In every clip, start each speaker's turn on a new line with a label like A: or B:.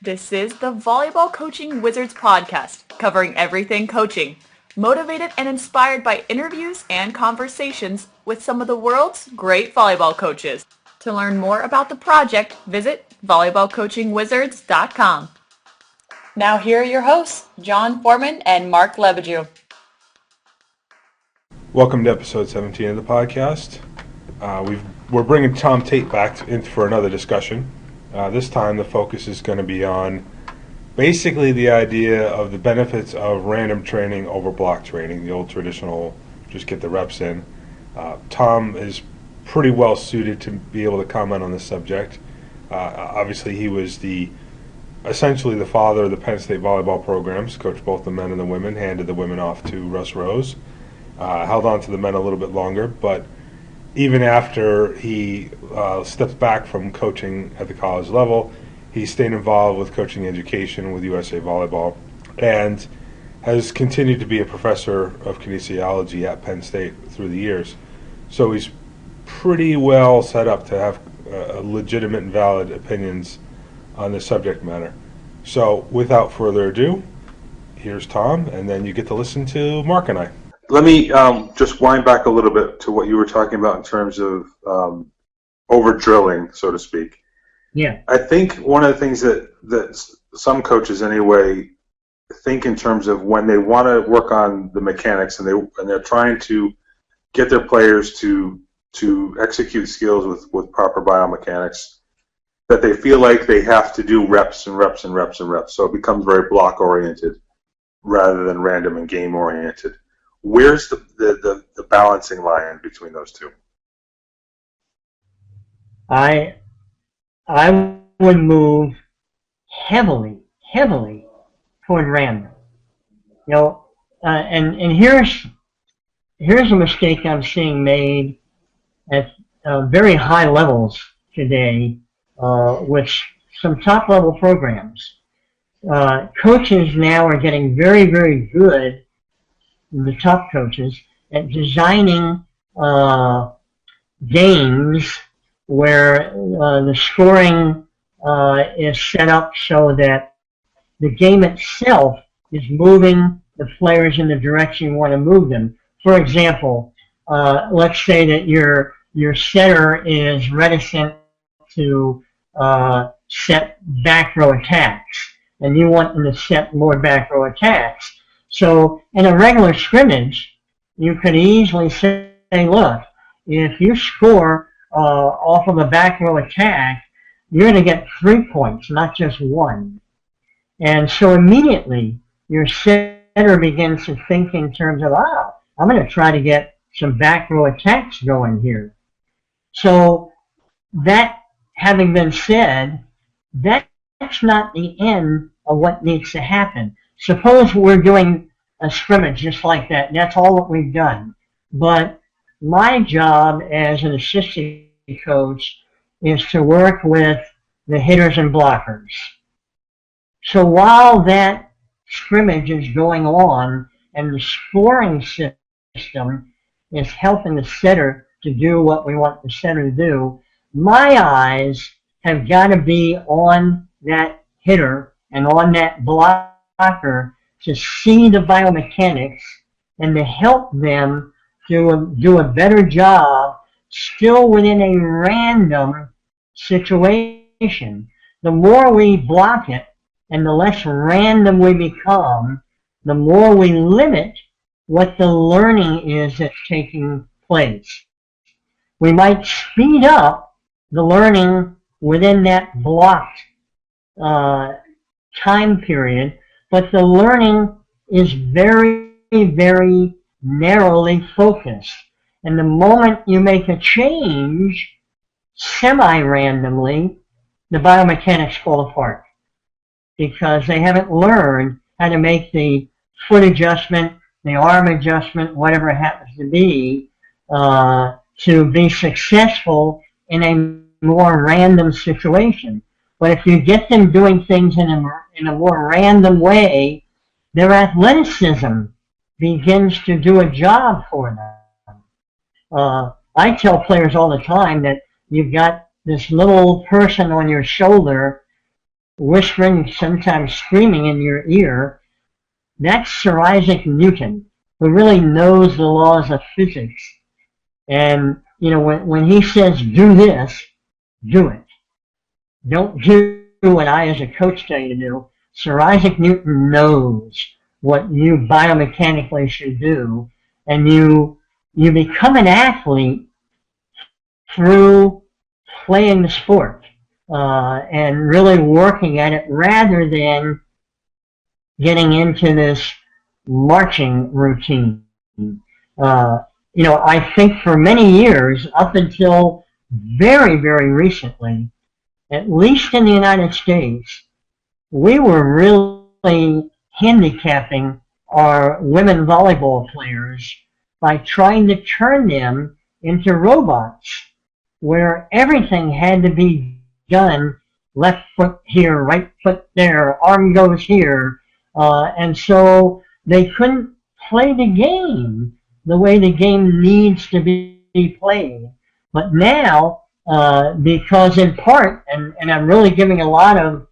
A: This is the Volleyball Coaching Wizards Podcast, covering everything coaching, motivated and inspired by interviews and conversations with some of the world's great volleyball coaches. To learn more about the project, visit volleyballcoachingwizards.com. Now here are your hosts, John Foreman and Mark Lebedew.
B: Welcome to episode 17 of the podcast. We're bringing Tom Tait back in for another discussion. This time the focus is going to be on basically the idea of the benefits of random training over block training, the old traditional just get the reps in. Tom is pretty well suited to be able to comment on this subject. Obviously he was essentially the father of the Penn State Volleyball programs, coached both the men and the women, handed the women off to Russ Rose, held on to the men a little bit longer, but even after he stepped back from coaching at the college level, he stayed involved with coaching education with USA Volleyball and has continued to be a professor of kinesiology at Penn State through the years. So he's pretty well set up to have legitimate and valid opinions on this subject matter. So without further ado, here's Tom, and then you get to listen to Mark and I.
C: Let me just wind back a little bit to what you were talking about in terms of over-drilling, so to speak.
D: Yeah.
C: I think one of the things that some coaches anyway think in terms of when they want to work on the mechanics and they're trying to get their players to execute skills with proper biomechanics, that they feel like they have to do reps and reps and reps and reps. So it becomes very block-oriented rather than random and game-oriented. Where's the balancing line between those two?
D: I would move heavily toward random. You know, and here's a mistake I'm seeing made at very high levels today with some top-level programs. Coaches now are getting very, very good, the top coaches, at designing games where the scoring is set up so that the game itself is moving the players in the direction you want to move them. For example, let's say that your setter is reticent to set back row attacks, and you want them to set more back row attacks. So in a regular scrimmage, you could easily say, look, if you score off of a back row attack, you're going to get 3 points, not just 1. And so immediately your setter begins to think in terms of, I'm going to try to get some back row attacks going here. So that having been said, that's not the end of what needs to happen. Suppose we're doing a scrimmage just like that, and that's all that we've done. But my job as an assistant coach is to work with the hitters and blockers. So while that scrimmage is going on and the scoring system is helping the setter to do what we want the setter to do, my eyes have got to be on that hitter and on that blocker to see the biomechanics and to help them to do a better job still within a random situation. The more we block it and the less random we become, the more we limit what the learning is that's taking place. We might speed up the learning within that blocked time period, but the learning is very, very narrowly focused. And the moment you make a change, semi-randomly, the biomechanics fall apart because they haven't learned how to make the foot adjustment, the arm adjustment, whatever it happens to be successful in a more random situation. But if you get them doing things in a more random way, their athleticism begins to do a job for them. I tell players all the time that you've got this little person on your shoulder whispering, sometimes screaming in your ear, that's Sir Isaac Newton, who really knows the laws of physics. And, when he says, do this, do it. Don't do what I as a coach tell you to do. Sir Isaac Newton knows what you biomechanically should do, and you become an athlete through playing the sport and really working at it rather than getting into this marching routine. I think for many years, up until very, very recently, at least in the United States, we were really handicapping our women volleyball players by trying to turn them into robots, where everything had to be done left foot here, right foot there, arm goes here, and so they couldn't play the game the way the game needs to be played. But now, because in part, and I'm really giving a lot of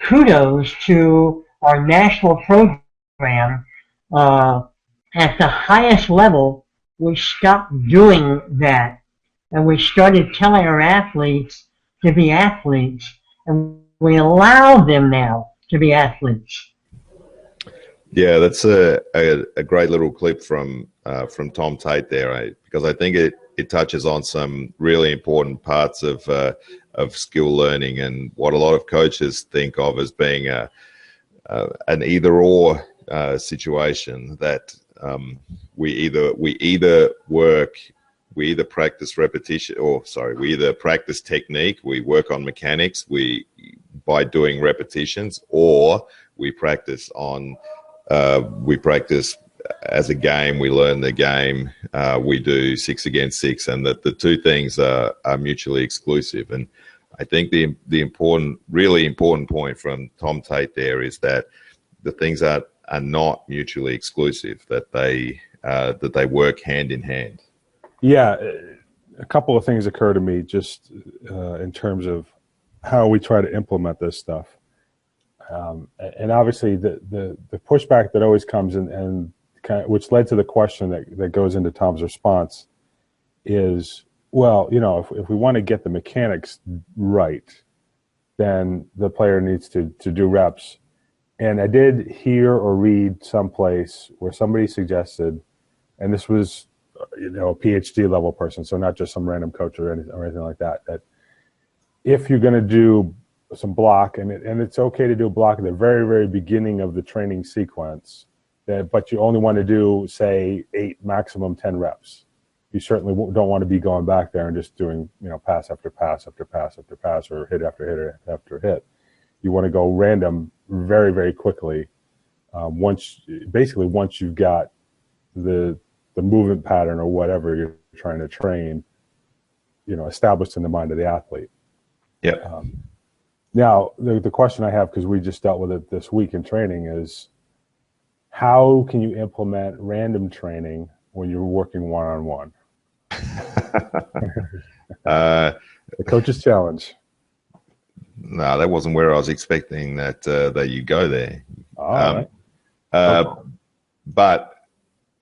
D: kudos to our national program, at the highest level, we stopped doing that. And we started telling our athletes to be athletes. And we allow them now to be athletes.
E: Yeah, that's a great little clip from Tom Tait there, because I think it touches on some really important parts of skill learning and what a lot of coaches think of as being an either-or situation, that we either practice repetition, we either practice technique, we work on mechanics, by doing repetitions, or we practice as a game, we learn the game, we do 6 against 6, and that the two things are mutually exclusive. And I think the really important point from Tom Tait there is that the things are not mutually exclusive, that they work hand in hand.
B: Yeah, a couple of things occur to me just in terms of how we try to implement this stuff. And obviously the pushback that always comes in, and which led to the question that goes into Tom's response is, well, if we want to get the mechanics right, then the player needs to do reps. And I did hear or read someplace where somebody suggested, and this was a PhD level person, so not just some random coach or anything like that, that if you're going to do some block, and it's okay to do a block at the very, very beginning of the training sequence, but you only want to do, say, 8, maximum 10 reps. You certainly don't want to be going back there and just doing, pass after pass after pass after pass, or hit after hit after hit. You want to go random very, very quickly. Once you've got the movement pattern or whatever you're trying to train, established in the mind of the athlete.
E: Yeah.
B: Now, the question I have, because we just dealt with it this week in training, is how can you implement random training when you're working one-on-one? The coach's challenge.
E: No, that wasn't where I was expecting that you go there.
B: All
E: right. But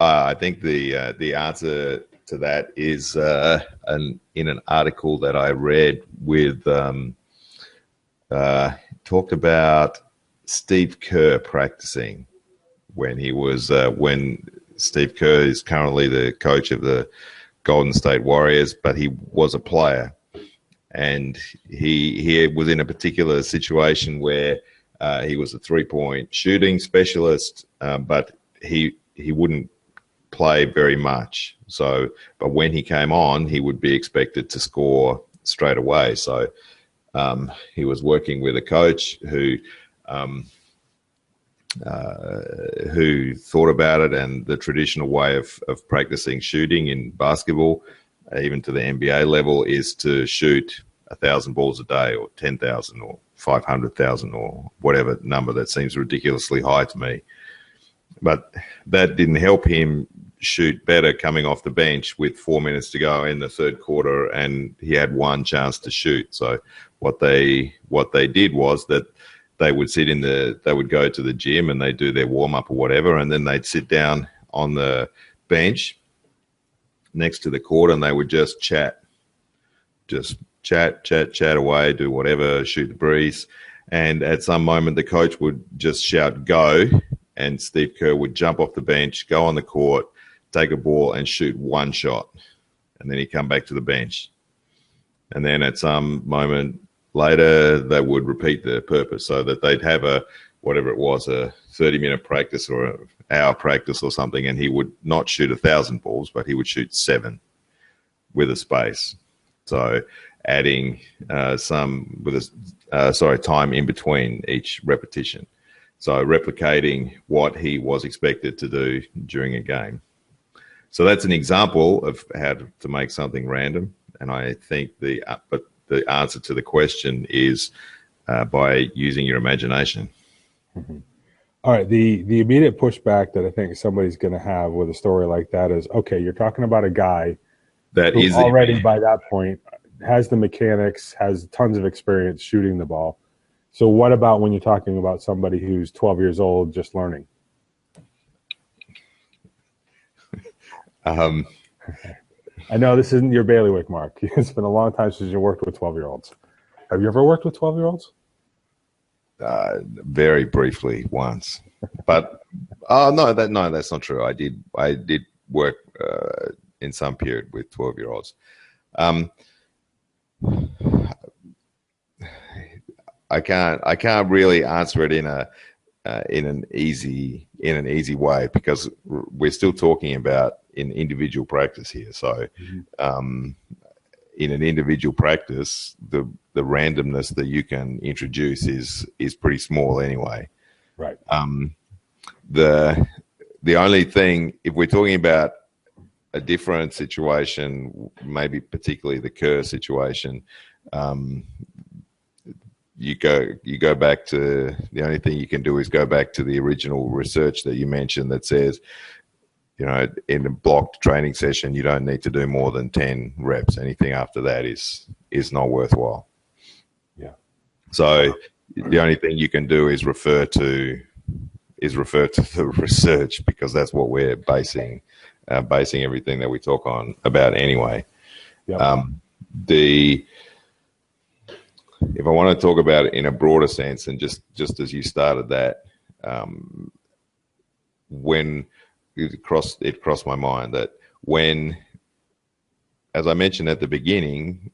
E: I think the answer to that is in an article that I read with talked about Steve Kerr practicing when Steve Kerr is currently the coach of the Golden State Warriors, but he was a player, and he was in a particular situation where he was a 3-point shooting specialist, but he wouldn't play very much. So, but when he came on, he would be expected to score straight away. So he was working with a coach who thought about it, and the traditional way of practicing shooting in basketball, even to the NBA level, is to shoot 1,000 balls a day, or 10,000, or 500,000, or whatever number that seems ridiculously high to me. But that didn't help him shoot better coming off the bench with 4 minutes to go in the third quarter, and he had one chance to shoot. So what they did was that they would they would go to the gym and they'd do their warm up or whatever, and then they'd sit down on the bench next to the court and they would just chat away, do whatever, shoot the breeze. And at some moment, the coach would just shout, "Go," and Steve Kerr would jump off the bench, go on the court, take a ball and shoot one shot. And then he'd come back to the bench. And then at some moment later, they would repeat the purpose so that they'd have a 30-minute practice or an hour practice or something, and he would not shoot 1,000 balls, but he would shoot 7 with a space. So adding time in between each repetition. So replicating what he was expected to do during a game. So that's an example of how to make something random. And I think the answer to the question is by using your imagination.
B: Mm-hmm. All right. The immediate pushback that I think somebody's going to have with a story like that is, okay, you're talking about a guy
E: that is
B: already by that point has the mechanics, has tons of experience shooting the ball. So what about when you're talking about somebody who's 12 years old just learning? I know this isn't your bailiwick, Mark. It's been a long time since you worked with 12-year-olds. Have you ever worked with 12-year-olds?
E: Very briefly once, but no, that's not true. I did work in some period with 12-year-olds. I can't really answer it in an easy way because we're still talking about in individual practice here. So, in an individual practice, the randomness that you can introduce is pretty small anyway.
B: Right.
E: The only thing, if we're talking about a different situation, maybe particularly the Kerr situation, you go back to the only thing you can do is go back to the original research that you mentioned that says, in a blocked training session, you don't need to do more than 10 reps. Anything after that is not worthwhile.
B: Yeah.
E: So the only thing you can do is refer to the research because that's what we're basing everything that we talk on about anyway.
B: Yep.
E: If I want to talk about it in a broader sense, and just as you started that, when it crossed my mind that when, as I mentioned at the beginning,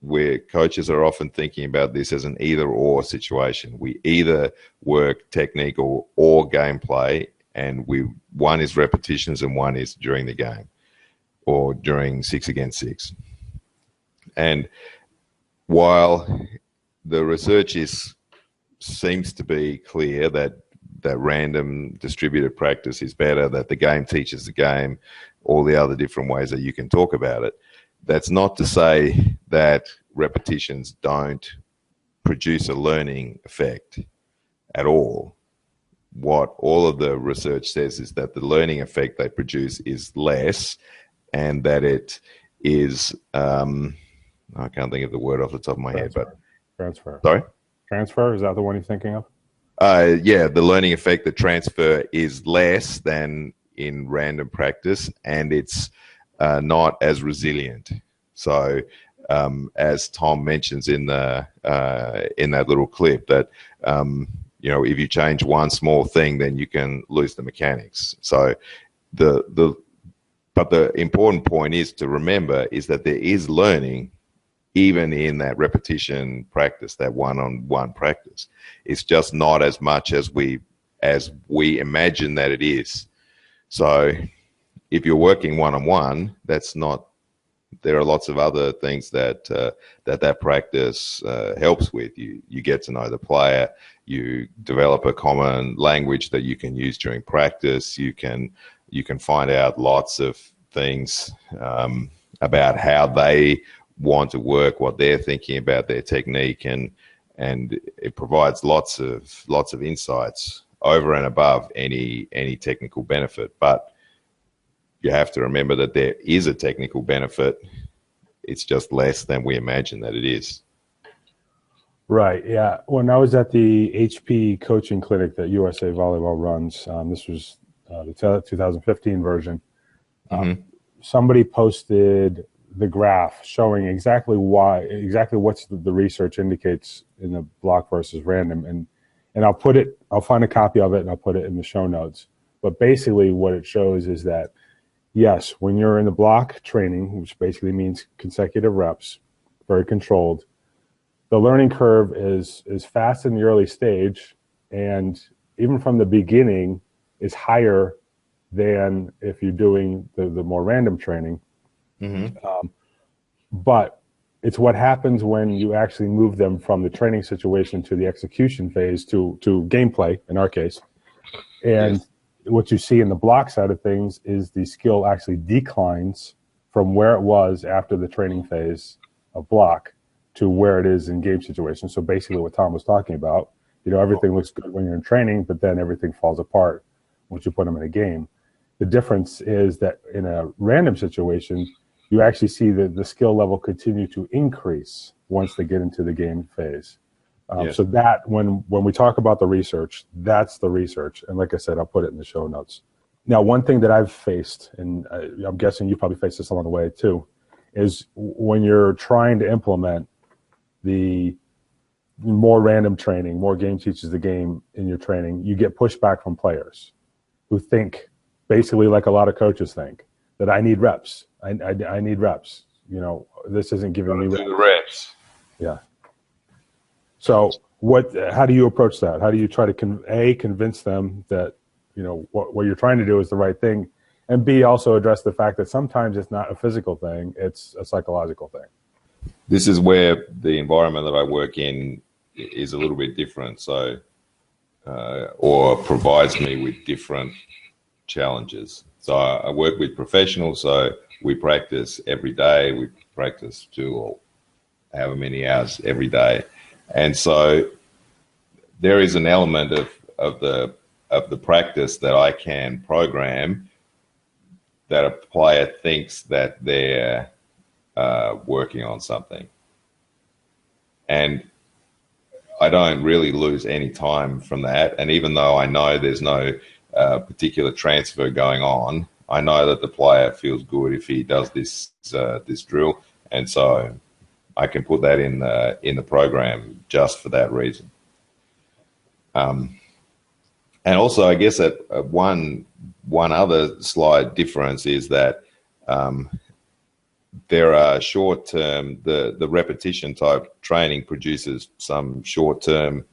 E: where coaches are often thinking about this as an either-or situation. We either work technique or gameplay, and one is repetitions and one is during the game or during 6 against 6. And while the research seems to be clear that random distributed practice is better, that the game teaches the game, all the other different ways that you can talk about it, that's not to say that repetitions don't produce a learning effect at all. What all of the research says is that the learning effect they produce is less, and that it is, I can't think of the word off the top of my head, but
B: transfer.
E: Sorry?
B: Transfer, is that the one you're thinking of?
E: Yeah, the learning effect, the transfer is less than in random practice, and it's not as resilient. So, as Tom mentions in that little clip, that if you change one small thing, then you can lose the mechanics. So, but the important point is to remember is that there is learning even in that repetition practice, that one-on-one practice. It's just not as much as we imagine that it is. So if you're working one-on-one, there are lots of other things that practice helps with. You get to know the player, you develop a common language that you can use during practice, you can find out lots of things about how they want to work, what they're thinking about their technique, and it provides lots of insights over and above any technical benefit. But you have to remember that there is a technical benefit. It's just less than we imagine that it is.
B: Right. Yeah. When I was at the HP coaching clinic that USA Volleyball runs, this was the 2015 version. Somebody posted the graph showing exactly what's the research indicates in the block versus random, and I'll find a copy of it and I'll put it in the show notes. But basically, what it shows is that yes, when you're in the block training, which basically means consecutive reps, very controlled, the learning curve is fast in the early stage, and even from the beginning is higher than if you're doing the more random training. But it's what happens when you actually move them from the training situation to the execution phase to gameplay, in our case. And what you see in the block side of things is the skill actually declines from where it was after the training phase of block to where it is in game situations. So basically what Tom was talking about, everything looks good when you're in training, but then everything falls apart once you put them in a game. The difference is that in a random situation, you actually see the skill level continue to increase once they get into the game phase. So that when we talk about the research, that's the research. And like I said, I'll put it in the show notes. Now, one thing that I've faced, and I'm guessing you probably faced this along the way too, is when you're trying to implement the more random training, more game teaches the game in your training, you get pushback from players who think basically like a lot of coaches think, that I need reps. I need reps. This isn't giving me
E: reps.
B: Yeah. So how do you approach that? How do you try to convince them that, what you're trying to do is the right thing, and B, also address the fact that sometimes it's not a physical thing, it's a psychological thing?
E: This is where the environment that I work in is a little bit different. So, or provides me with different challenges. So I work with professionals, so we practice every day. We practice 2 or however many hours every day. And so there is an element of the practice that I can program that a player thinks that they're working on something. And I don't really lose any time from that. And even though I know there's no particular transfer going on, I know that the player feels good if he does this drill, and so I can put that in the program just for that reason. And also, I guess that one other slight difference is that there are short-term, the repetition type training produces some short-term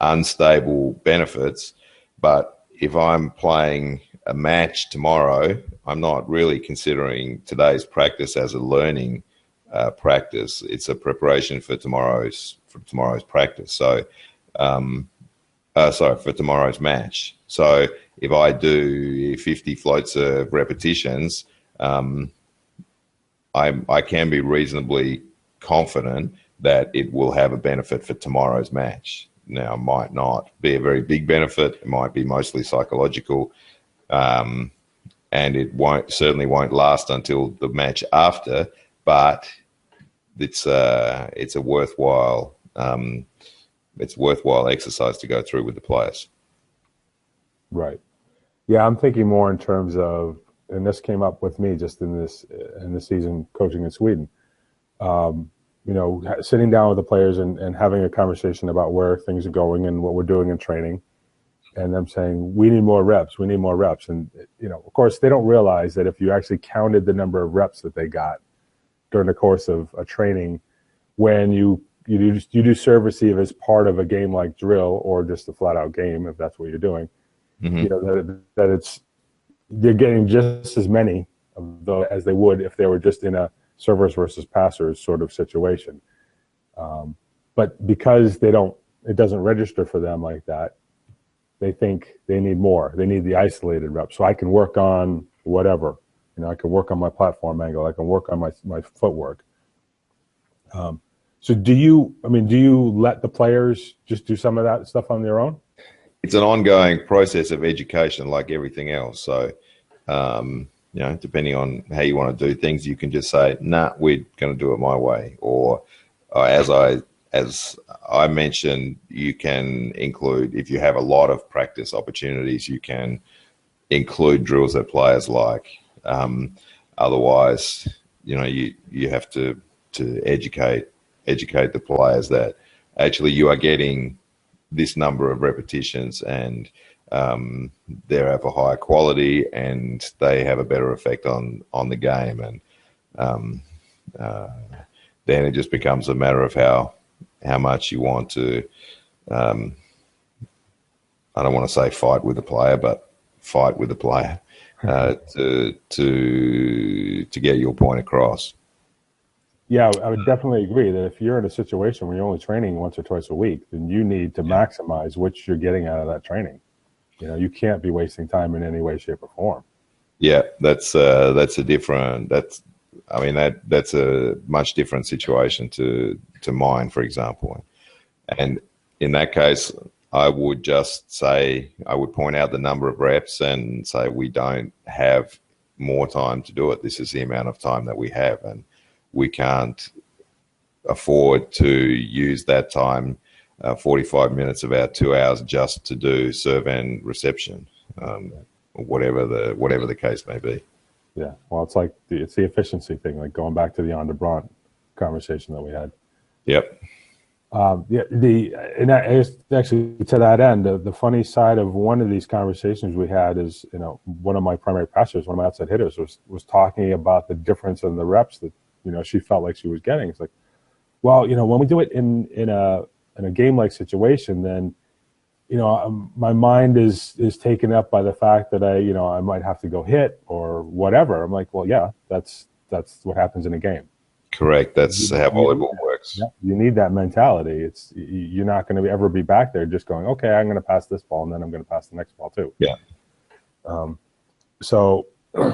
E: unstable benefits, but if I'm playing a match tomorrow, I'm not really considering today's practice as a learning practice. It's a preparation for tomorrow's practice. So, for tomorrow's match. So if I do 50 float serve repetitions, I can be reasonably confident that it will have a benefit for tomorrow's match. Now, it might not be a very big benefit. It might be mostly psychological, and it certainly won't last until the match after. But it's a worthwhile exercise to go through with the players.
B: Right. Yeah, I'm thinking more in terms of, and this came up with me just in this season coaching in Sweden. Sitting down with the players and having a conversation about where things are going and what we're doing in training, and them saying, we need more reps. And, of course, they don't realize that if you actually counted the number of reps that they got during the course of a training, when you do serve receive as part of a game like drill or just a flat out game, if that's what you're doing, that they're getting just as many of those as they would if they were just in a servers versus passers sort of situation. But because it doesn't register for them like that, they think they need more. They need the isolated reps. So I can work on whatever. I can work on my platform angle. I can work on my footwork. So do you let the players just do some of that stuff on their own?
E: It's an ongoing process of education like everything else. So depending on how you want to do things, you can just say, "Nah, we're going to do it my way." Or as I mentioned, you can include, if you have a lot of practice opportunities, you can include drills that players like. Otherwise, you have to educate the players that actually you are getting this number of repetitions and they're of a higher quality and they have a better effect on the game. And then it just becomes a matter of how much you want to, I don't want to say fight with the player, but fight with the player to get your point across.
B: Yeah, I would definitely agree that if you're in a situation where you're only training once or twice a week, then you need to maximize what you're getting out of that training. You can't be wasting time in any way, shape, or form. Yeah,
E: that's a much different situation to mine, for example. And in that case, I would point out the number of reps and say we don't have more time to do it. This is the amount of time that we have, and we can't afford to use that time, 45 minutes of our 2 hours, just to do serve and reception, or whatever the case may be.
B: Yeah, well, it's the efficiency thing, like going back to the on Brandt conversation that we had.
E: Yep.
B: Actually, to that end, the funny side of one of these conversations we had is, one of my primary passers, one of my outside hitters, was talking about the difference in the reps that she felt like she was getting. It's like, well, when we do it in a game-like situation, then my mind is taken up by the fact that I might have to go hit or whatever. I'm like, well, yeah, that's what happens in a game.
E: Correct. That's how volleyball works.
B: Yeah, you need that mentality. You're not going to ever be back there just going, okay, I'm going to pass this ball and then I'm going to pass the next ball too.
E: Yeah.
B: So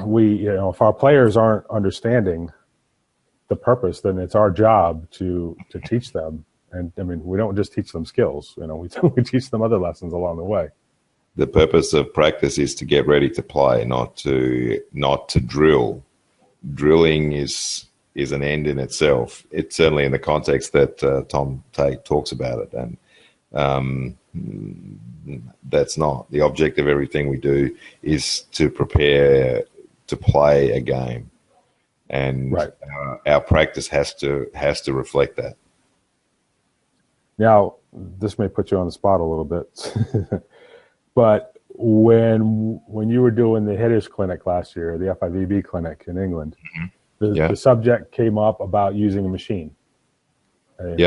B: we, if our players aren't understanding the purpose, then it's our job to teach them. And I mean, we don't just teach them skills, we teach them other lessons along the way.
E: The purpose of practice is to get ready to play, not to drill. Drilling is an end in itself. It's certainly in the context that Tom Tait talks about it. And that's not the object of everything we do, is to prepare to play a game. And
B: right.
E: Our practice has to reflect that.
B: Now, this may put you on the spot a little bit, but when you were doing the hitters clinic last year, the FIVB clinic in England, the subject came up about using a machine,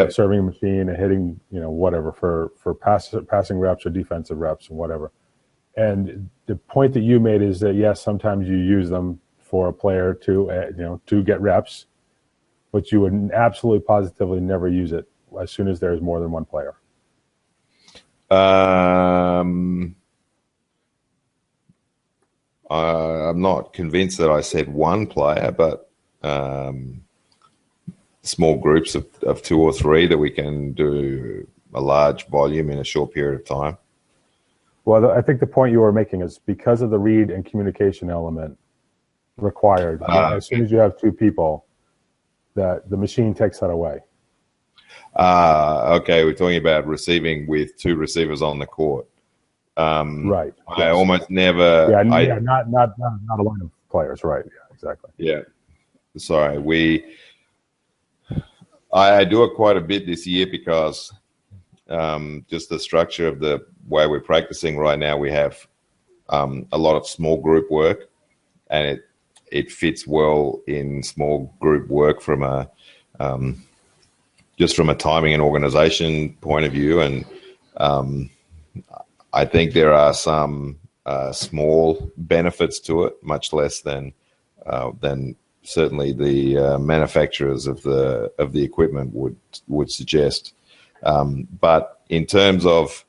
B: serving a machine and hitting, whatever for passing reps or defensive reps and whatever. And the point that you made is that yes, sometimes you use them for a player to get reps, but you would absolutely positively never use it as soon as there's more than one player.
E: I'm not convinced that I said one player, but small groups of 2 or 3 that we can do a large volume in a short period of time.
B: Well, I think the point you were making is because of the read and communication element required, as soon as you have 2 people, that the machine takes that away.
E: Okay, we're talking about receiving with 2 receivers on the court.
B: Right.
E: I almost never.
B: Not a line of players. Right. Yeah. Exactly.
E: Yeah. Sorry, I do it quite a bit this year because just the structure of the way we're practicing right now, we have a lot of small group work, and it fits well in small group work from a just from a timing and organization point of view. And I think there are some small benefits to it, much less than certainly the manufacturers of the equipment would suggest. But in terms of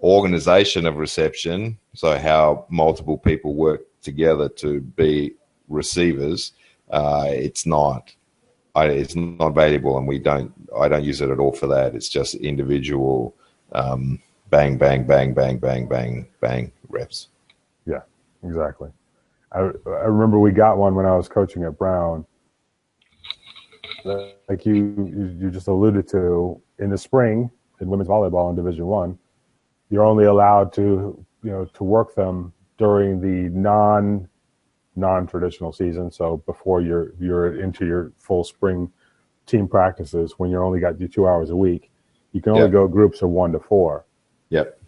E: organization of reception, so how multiple people work together to be receivers, it's not valuable, and I don't use it at all for that. It's just individual bang, bang, bang, bang, bang, bang, bang reps.
B: Yeah, exactly. I remember we got one when I was coaching at Brown. Like you just alluded to, in the spring in women's volleyball in Division I, you're only allowed to work them during the non-traditional season. So before you're into your full spring team practices, when you're only got 2 hours a week, you can only go groups of 1 to 4.
E: Yep.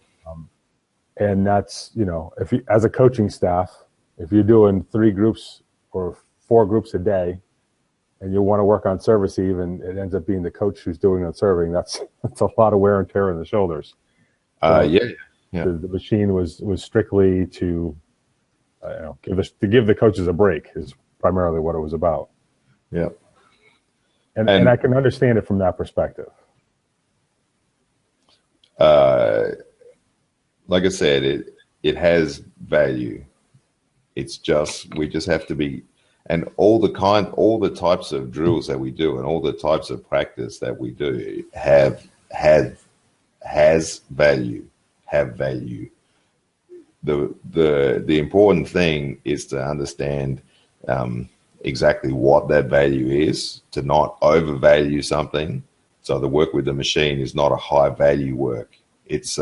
B: And that's, if you, as a coaching staff, if you're doing 3 groups or 4 groups a day, and you want to work on service eve, and it ends up being the coach who's doing the serving, that's a lot of wear and tear on the shoulders. So the machine was strictly to give the coaches a break is primarily what it was about.
E: Yeah.
B: And I can understand it from that perspective.
E: Like I said, it has value. It's just, we just have to be, and all the types of drills that we do and all the types of practice that we do have value. The important thing is to understand exactly what that value is, to not overvalue something. So the work with the machine is not a high value work. It's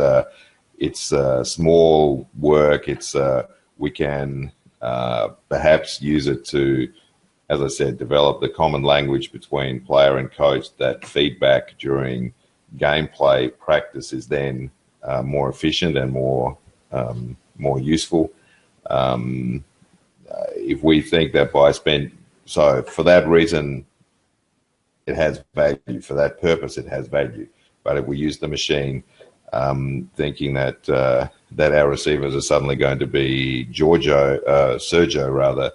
E: small work. We can perhaps use it to, as I said, develop the common language between player and coach. That feedback during gameplay practice is then more efficient and more useful. If we think that so for that reason, it has value. For that purpose, it has value. But if we use the machine thinking that our receivers are suddenly going to be Sergio rather,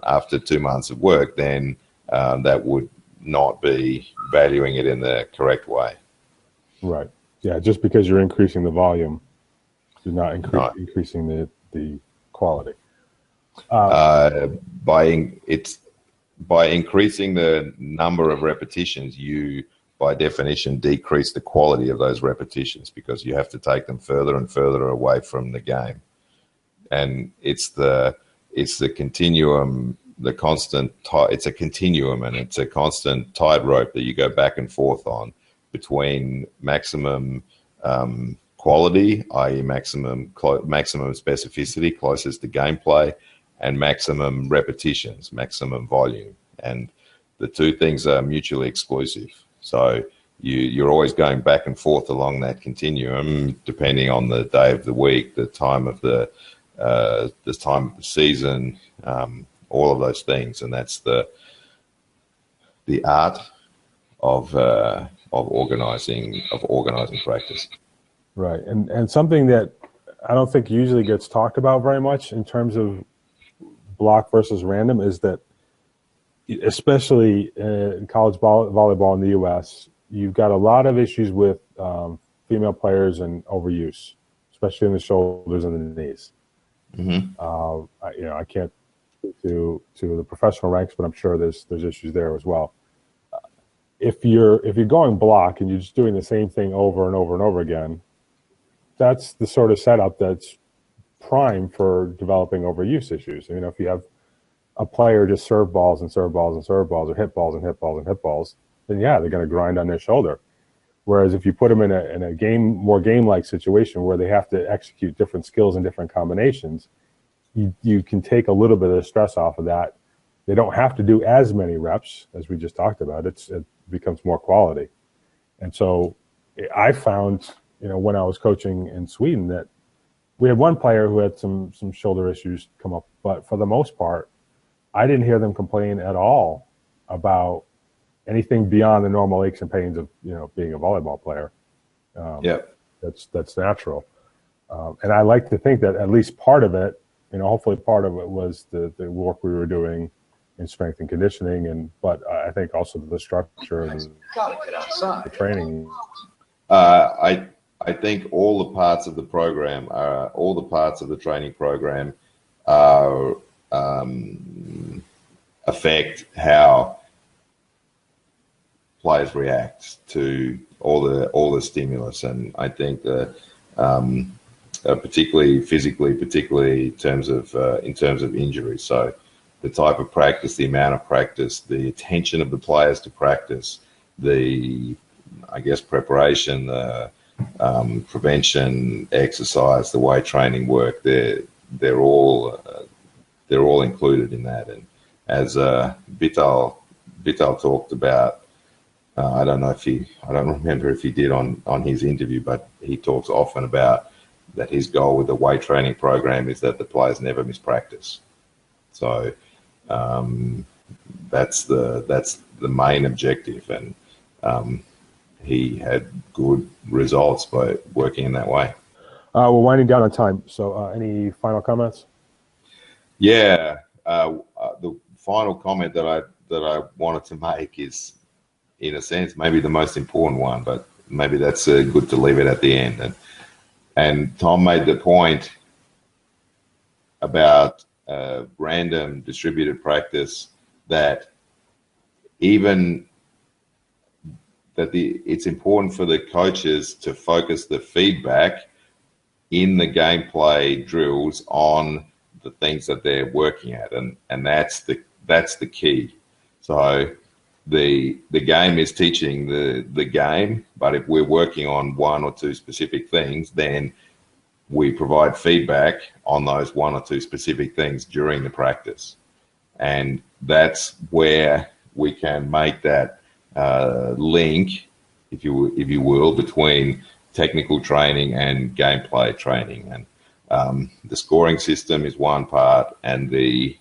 E: after 2 months of work, then that would not be valuing it in the correct way. Right.
B: Yeah, just because you're increasing the volume, you're not increasing the quality.
E: By increasing the number of repetitions, you, by definition, decrease the quality of those repetitions because you have to take them further and further away from the game. And it's the continuum, it's a continuum, and it's a constant tightrope that you go back and forth on between maximum quality, i.e. maximum specificity closest to gameplay, and maximum repetitions, maximum volume. And the two things are mutually exclusive. So you're always going back and forth along that continuum, depending on the day of the week, the time of the season, all of those things. And that's the art of organizing practice.
B: Right. And something that I don't think usually gets talked about very much in terms of block versus random is that, especially in college volleyball in the U.S., you've got a lot of issues with female players and overuse, especially in the shoulders and the knees. Mm-hmm. I can't speak to the professional ranks, but I'm sure there's issues there as well. If you're going block and you're just doing the same thing over and over and over again, that's the sort of setup that's prime for developing overuse issues. If you have a player just serve balls and serve balls and serve balls, or hit balls and hit balls and hit balls, then yeah, they're going to grind on their shoulder. Whereas if you put them in a more game-like situation where they have to execute different skills and different combinations, you can take a little bit of the stress off of that. They don't have to do as many reps as we just talked about. It becomes more quality. And so I found, when I was coaching in Sweden, that we had one player who had some shoulder issues come up, but for the most part, I didn't hear them complain at all about anything beyond the normal aches and pains of being a volleyball player. That's natural, and I like to think that at least part of it, hopefully part of it was the work we were doing in strength and conditioning, but I think also the structure and the training.
E: I think all the parts of the program, all the parts of the training program, affect how players react to all the stimulus. And I think particularly physically, particularly in terms of injury. So the type of practice, the amount of practice, the attention of the players to practice, the, I guess, preparation, the prevention, exercise, the weight training work, they're all included in that. And as Vital talked about, I don't remember if he did on his interview, but he talks often about that his goal with the weight training program is that the players never miss practice. So that's the main objective, and he had good results by working in that way.
B: We're winding down on time, so any final comments?
E: Yeah, the final comment that I wanted to make is, in a sense, maybe the most important one, but maybe that's good to leave it at the end. And Tom made the point about random distributed practice, that it's important for the coaches to focus the feedback in the gameplay drills on the things that they're working at, and that's the key. So the game is teaching the game, but if we're working on one or two specific things, then we provide feedback on those one or two specific things during the practice. And that's where we can make that link, if you will, between technical training and gameplay training. And the scoring system is one part, and the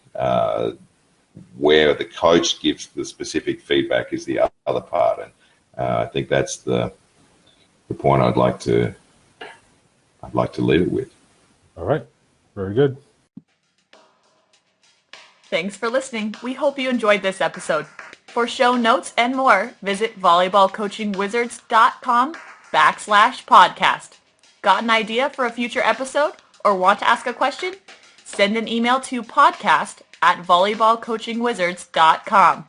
E: where the coach gives the specific feedback is the other part. And I think that's the point I'd like to leave it with.
B: All right. Very good.
A: Thanks for listening. We hope you enjoyed this episode. For show notes and more, visit volleyballcoachingwizards.com/podcast. Got an idea for a future episode or want to ask a question? Send an email to podcast@volleyballcoachingwizards.com.